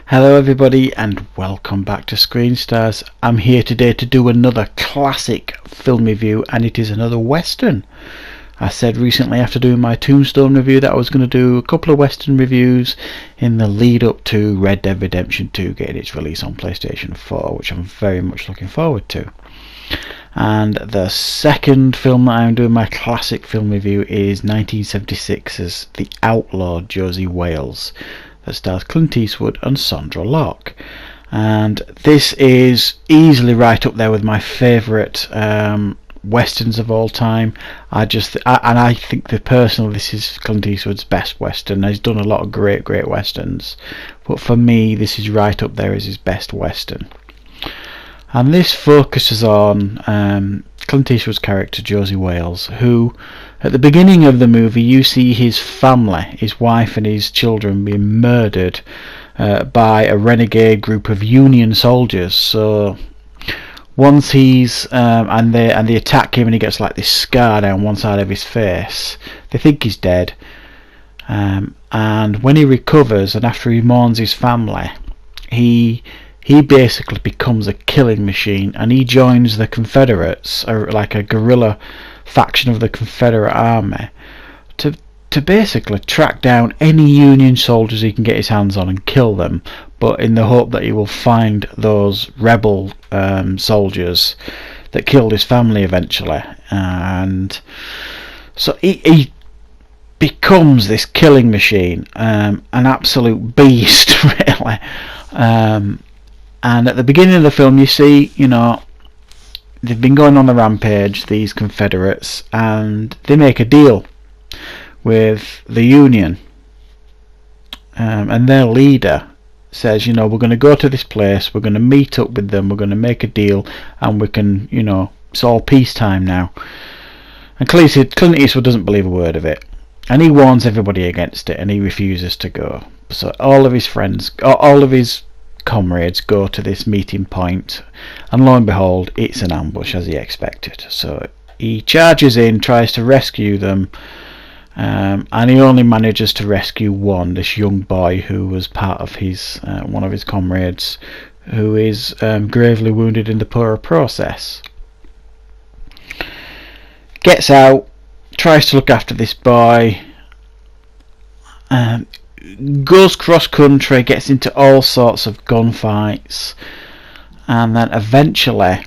Hello everybody and welcome back to Screen Stars. I'm here today to do another classic film review, and it is another Western. I said recently after doing my Tombstone review that I was going to do a couple of Western reviews in the lead up to Red Dead Redemption 2 getting its release on PlayStation 4, which I'm very much looking forward to. And the second film that I'm doing my classic film review is 1976's The Outlaw Josey Wales, that stars Clint Eastwood and Sandra Locke. And this is easily right up there with my favourite westerns of all time. I think that personally this is Clint Eastwood's best western. He's done a lot of great westerns, but for me this is right up there as his best western. And this focuses on Clint Eastwood's character Josey Wales, who at the beginning of the movie you see his family, his wife and his children being murdered by a renegade group of Union soldiers. So once he's and they attack him and he gets like this scar down one side of his face, they think he's dead, and when he recovers and after he mourns his family, he basically becomes a killing machine, and he joins the Confederates, or like a guerrilla faction of the Confederate army, to basically track down any Union soldiers he can get his hands on and kill them, but in the hope that he will find those rebel soldiers that killed his family eventually. And so he becomes this killing machine, an absolute beast really. And at the beginning of the film you see, they've been going on the rampage, these Confederates, and they make a deal with the Union, and their leader says, we're going to go to this place, we're going to meet up with them, we're going to make a deal, and we can, it's all peacetime now. And Clint Eastwood doesn't believe a word of it, and he warns everybody against it, and he refuses to go. So all of his friends, all of his comrades go to this meeting point, and lo and behold, it's an ambush as he expected. So he charges in, tries to rescue them, and he only manages to rescue this young boy who was part of his one of his comrades, who is gravely wounded in the process. Gets out, tries to look after this boy, goes cross country, gets into all sorts of gunfights, and then eventually,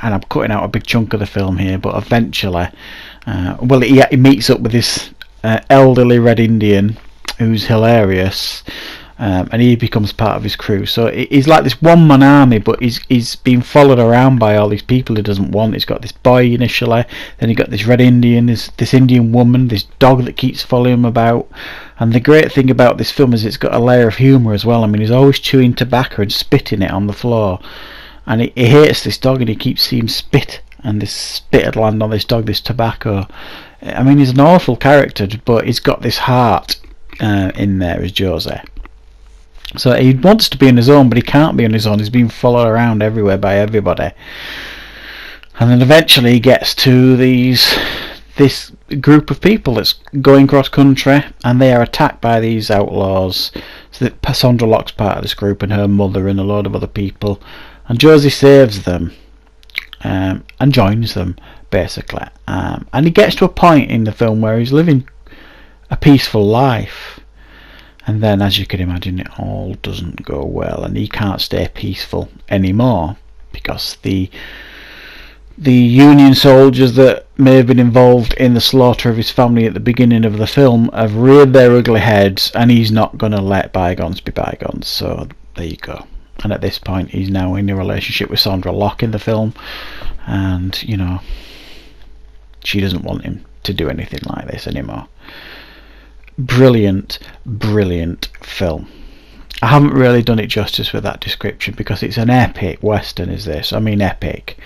and I'm cutting out a big chunk of the film here, but eventually he meets up with this elderly Red Indian who's hilarious, and he becomes part of his crew. So he's like this one-man army, but he's being followed around by all these people he doesn't want. He's got this boy initially, then he got this Red Indian, this Indian woman, this dog that keeps following him about. And the great thing about this film is it's got a layer of humour as well. I mean, he's always chewing tobacco and spitting it on the floor, and he hates this dog, and he keeps seeing spit, and this spit would land on this dog, this tobacco. I mean, he's an awful character, but he's got this heart in there as Josey. So he wants to be on his own, but he can't be on his own. He's being followed around everywhere by everybody. And then eventually he gets to this group of people that's going cross country, and they are attacked by these outlaws. So that Sandra Locke's part of this group, and her mother and a load of other people, and Josey saves them and joins them basically, and he gets to a point in the film where he's living a peaceful life, and then, as you can imagine, it all doesn't go well, and he can't stay peaceful anymore because the Union soldiers that may have been involved in the slaughter of his family at the beginning of the film have reared their ugly heads, and he's not going to let bygones be bygones. So there you go. And at this point he's now in a relationship with Sandra Locke in the film, and she doesn't want him to do anything like this anymore. Brilliant film. I haven't really done it justice with that description, because it's an epic western is this. I mean, epic.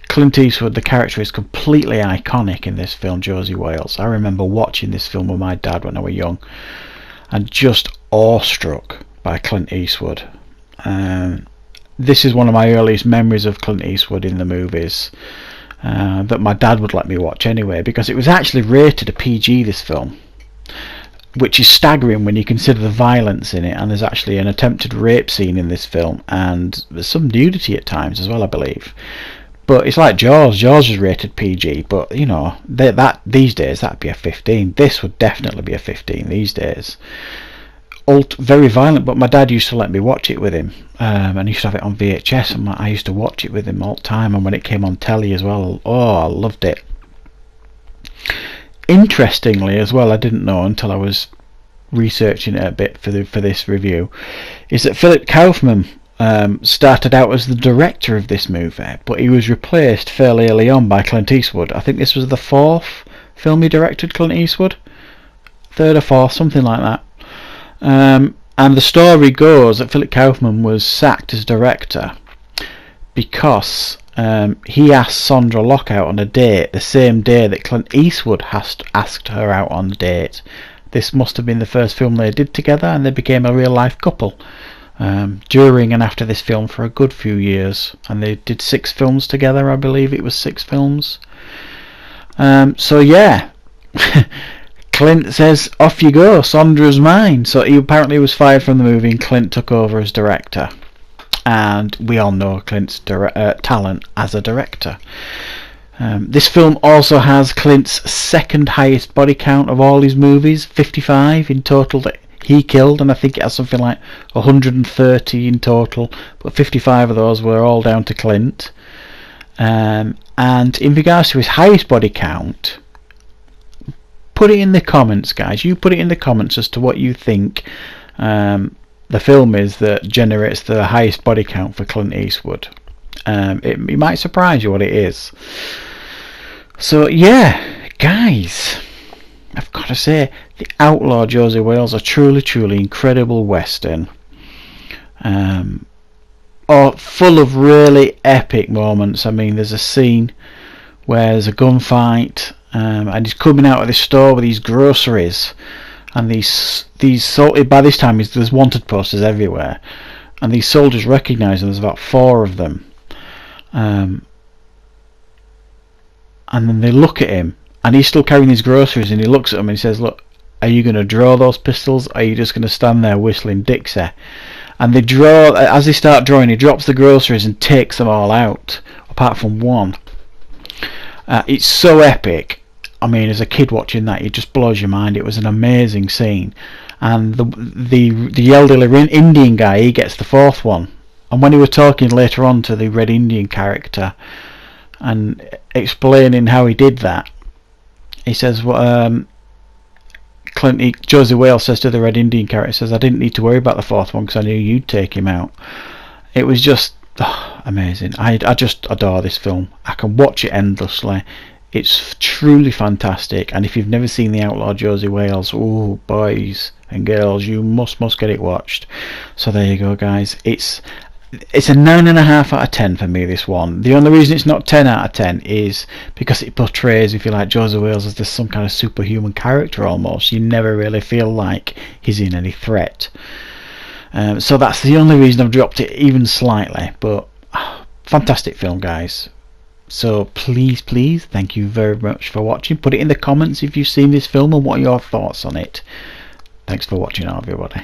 Clint Eastwood, the character, is completely iconic in this film, Josey Wales. I remember watching this film with my dad when I was young, and just awestruck by Clint Eastwood. This is one of my earliest memories of Clint Eastwood in the movies, that my dad would let me watch anyway, because it was actually rated a PG, this film. which is staggering when you consider the violence in it. And there's actually an attempted rape scene in this film, and there's some nudity at times as well, I believe. But it's like Jaws. Jaws is rated PG, but you know, that these days that'd be a 15. This would definitely be a 15 these days. Very violent, but my dad used to let me watch it with him, and he used to have it on VHS, and I used to watch it with him all the time. And when it came on telly as well, oh, I loved it. Interestingly as well, I didn't know until I was researching it a bit for this review, is that Philip Kaufman started out as the director of this movie, but he was replaced fairly early on by Clint Eastwood. I think this was the 4th film he directed, Clint Eastwood, 3rd or 4th, something like that. And the story goes that Philip Kaufman was sacked as director because he asked Sandra Locke out on a date the same day that Clint Eastwood asked her out on a date. This must have been the first film they did together, and they became a real life couple during and after this film for a good few years. And they did 6 films together, I believe it was 6 films. So yeah. Clint says, off you go, Sandra's mine. So he apparently was fired from the movie, and Clint took over as director. And we all know Clint's talent as a director. This film also has Clint's 2nd highest body count of all his movies, 55 in total that he killed, and I think it has something like 130 in total, but 55 of those were all down to Clint. And in regards to his highest body count, put it in the comments, guys. You put it in the comments as to what you think the film is that generates the highest body count for Clint Eastwood. It might surprise you what it is. So yeah, guys, I've got to say, the Outlaw Josey Wales, a truly incredible western, full of really epic moments. I mean, there's a scene where there's a gunfight, and he's coming out of this store with these groceries, and these by this time there's wanted posters everywhere, and these soldiers recognise him. There's about 4 of them, and then they look at him, and he's still carrying these groceries, and he looks at them and he says, "Look, are you going to draw those pistols? Or are you just going to stand there whistling Dixie?" And they draw. As they start drawing, he drops the groceries and takes them all out, apart from one. It's so epic. I mean, as a kid watching that, it just blows your mind. It was an amazing scene. And the elderly Indian guy, he gets the 4th one. And when he was talking later on to the Red Indian character and explaining how he did that, he says, Josey Wales says to the Red Indian character, says, "I didn't need to worry about the 4th one because I knew you'd take him out." It was just amazing. I just adore this film. I can watch it endlessly. It's truly fantastic, and if you've never seen The Outlaw Josey Wales, oh, boys and girls, you must get it watched. So there you go, guys. It's a 9.5 out of 10 for me, this one. The only reason it's not 10 out of 10 is because it portrays, if you like, Josey Wales as this some kind of superhuman character almost. You never really feel like he's in any threat. So that's the only reason I've dropped it even slightly. But fantastic film, guys. So please, thank you very much for watching. Put it in the comments if you've seen this film and what are your thoughts on it. Thanks for watching, everybody.